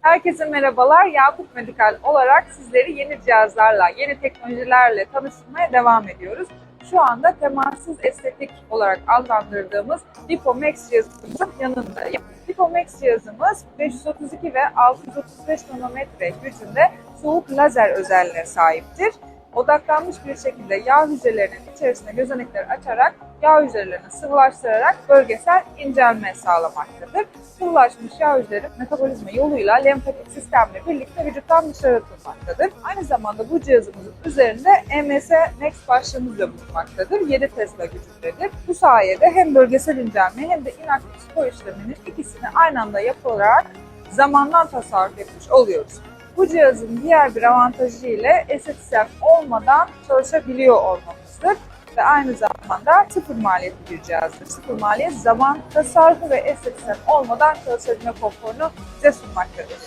Herkese merhabalar. Yakup Medikal olarak sizleri yeni cihazlarla, yeni teknolojilerle tanıştırmaya devam ediyoruz. Şu anda temassız estetik olarak adlandırdığımız LipoMax cihazımızın yanındayım. LipoMax cihazımız 532 ve 635 nanometre gücünde soğuk lazer özelliğine sahiptir. Odaklanmış bir şekilde yağ hücrelerinin içerisine gözenekleri açarak yağ hücrelerini sıvılaştırarak bölgesel incelme sağlamaktadır. Sıvılaşmış yağ hücreleri metabolizma yoluyla lenfatik sistemle birlikte vücuttan dışarı atılmaktadır. Aynı zamanda bu cihazımızın üzerinde EMS Next başlığımız da bulunmaktadır. 7 Tesla gücündedir. Bu sayede hem bölgesel incelme hem de inaktif spor işleminin ikisini aynı anda yapılarak zamandan tasarruf etmiş oluyoruz. Bu cihazın diğer bir avantajı ile estetisyen olmadan çalışabiliyor olmamızdır ve aynı zamanda sıfır maliyetli bir cihazdır. Sıfır maliyet zaman tasarrufu ve estetisyen olmadan çalışabilme konforunu bize sunmaktadır.